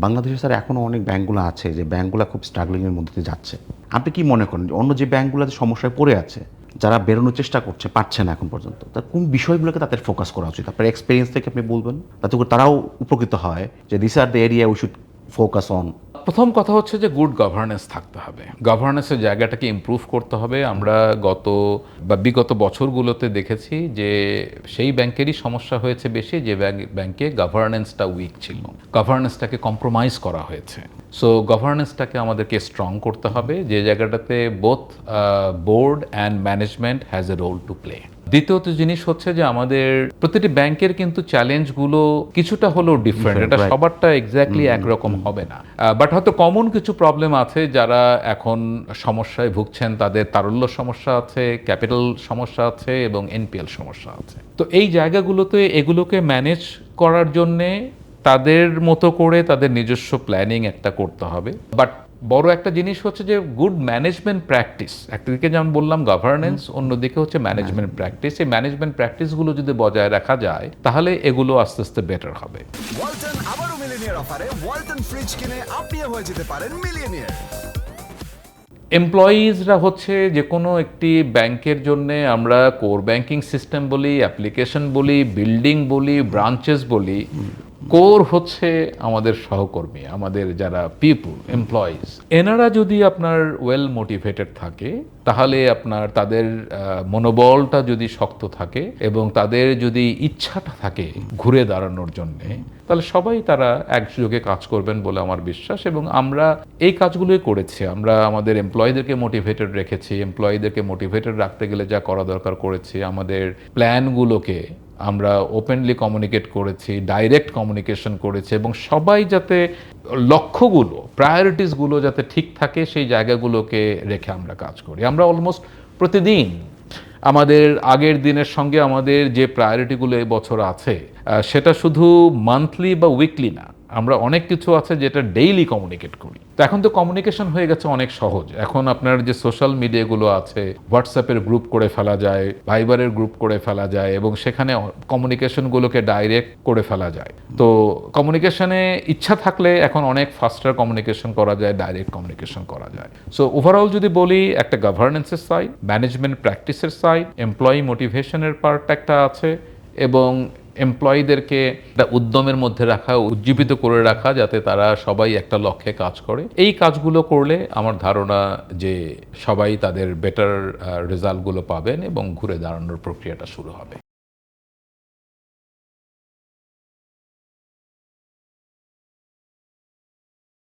বাংলাদেশে স্যার এখনও অনেক ব্যাংকগুলো আছে যে ব্যাংকগুলো খুব স্ট্রাগলিংয়ের মধ্যে দিয়ে যাচ্ছে। আপনি কি মনে করেন যে অন্য যে ব্যাংকগুলোতে সমস্যায় পড়ে আছে, যারা বেরোনোর চেষ্টা করছে, পারছে না এখন পর্যন্ত, তার কোন বিষয়গুলোকে তাদের ফোকাস করা উচিত? আপনার এক্সপেরিয়েন্স থেকে আপনি বলবেন, যাতে করে তারাও উপকৃত হয় যে this are the area we should focus on. প্রথম কথা হচ্ছে যে গুড গভর্নেন্স থাকতে হবে, গভর্নেন্সের জায়গাটাকে ইমপ্রুভ করতে হবে। আমরা বিগত বছরগুলোতে দেখেছি যে সেই ব্যাংকেরই সমস্যা হয়েছে বেশি যে ব্যাংকে গভর্নেন্সটা উইক ছিল, গভর্নেন্সটাকে কম্প্রোমাইজ করা হয়েছে। সো গভর্নেন্সটাকে আমাদেরকে স্ট্রং করতে হবে, যে জায়গাটাতে both board and management has a role to play. দ্বিতীয়ত জিনিস হচ্ছে যে আমাদের প্রতিটি ব্যাংকের কিন্তু চ্যালেঞ্জগুলো কিছুটা হলেও ডিফারেন্ট, এটা Right. সবারটা এক্স্যাক্টলি একরকম হবে না, বাট হয়তো কমন কিছু প্রবলেম আছে। যারা এখন সমস্যায় ভুগছেন তাদের তারল্য সমস্যা আছে, ক্যাপিটাল সমস্যা আছে এবং এনপিএল সমস্যা আছে। তো এই জায়গাগুলোতে এগুলোকে ম্যানেজ করার জন্যে তাদের মতো করে তাদের নিজস্ব প্ল্যানিং একটা করতে হবে। বাট বড় একটা জিনিস হচ্ছে যে গুড ম্যানেজমেন্ট প্র্যাকটিস, একদিকে যেমন বললাম গভর্নেন্স, অন্যদিকে হচ্ছে ম্যানেজমেন্ট প্র্যাকটিস। এই ম্যানেজমেন্ট প্র্যাকটিসগুলো যদি বজায় রাখা যায় তাহলে এগুলো আস্তে আস্তে বেটার হবে। ওয়ালটন আবারও মিলিয়নিয়ার অফারে ওয়ালটন ফ্রিজ কিনে আপনিও হয়ে যেতে পারেন মিলিয়নিয়ার। এমপ্লয়িজরা হচ্ছে যে কোনো একটি ব্যাংকের জন্য, আমরা কোর ব্যাংকিং সিস্টেম বলি, অ্যাপ্লিকেশন বলি, বিল্ডিং বলি, ব্রাঞ্চেস বলি, কোর হচ্ছে আমাদের সহকর্মী, আমাদের যারা পিপল, এমপ্লয়িজ। এনারা যদি আপনার ওয়েল মোটিভেটেড থাকে তাহলে আপনার তাদের মনোবলটা যদি শক্ত থাকে এবং তাদের যদি ইচ্ছাটা থাকে ঘুরে দাঁড়ানোর জন্যে, তাহলে সবাই তারা একযোগে কাজ করবেন বলে আমার বিশ্বাস। এবং আমরা এই কাজগুলোই করেছি, আমরা আমাদের এমপ্লয়ীদেরকে মোটিভেটেড রেখেছি, এমপ্লয়ীদেরকে মোটিভেটেড রাখতে গেলে যা করা দরকার করেছি, আমাদের প্ল্যানগুলোকে আমরা ওপেনলি কমিউনিকেট করেছি, ডাইরেক্ট কমিউনিকেশন করেছি, এবং সবাই যাতে লক্ষ্যগুলো, প্রায়োরিটিসগুলো যাতে ঠিক থাকে সেই জায়গাগুলোকে রেখে আমরা কাজ করি। আমরা অলমোস্ট প্রতিদিন আমাদের আগের দিনের সঙ্গে আমাদের যে প্রায়োরিটিগুলো এই বছর আছে সেটা শুধু মান্থলি বা উইকলি না, আমরা অনেক কিছু আছে যেটা ডেইলি কমিউনিকেট করি। তো এখন তো কমিউনিকেশন হয়ে গেছে অনেক সহজ। এখন আপনার যে সোশ্যাল মিডিয়াগুলো আছে, হোয়াটসঅ্যাপের গ্রুপ করে ফেলা যায়, ভাইবারের গ্রুপ করে ফেলা যায় এবং সেখানে কমিউনিকেশনগুলোকে ডাইরেক্ট করে ফেলা যায়। তো কমিউনিকেশনে ইচ্ছা থাকলে এখন অনেক ফাস্টার কমিউনিকেশন করা যায়, ডাইরেক্ট কমিউনিকেশন করা যায়। সো ওভারঅল যদি বলি, একটা গভর্নেন্সের সাইড, ম্যানেজমেন্ট প্র্যাকটিসের সাইড, এমপ্লয়ি মোটিভেশনের পার্ট একটা আছে, এবং এমপ্লয়ীদেরকে একটা উদ্যমের মধ্যে রাখা, উজ্জীবিত করে রাখা, যাতে তারা সবাই একটা লক্ষ্যে কাজ করে। এই কাজগুলো করলে আমার ধারণা যে সবাই তাদের বেটার রেজাল্টগুলো পাবেন এবং ঘুরে দাঁড়ানোর প্রক্রিয়াটা শুরু হবে।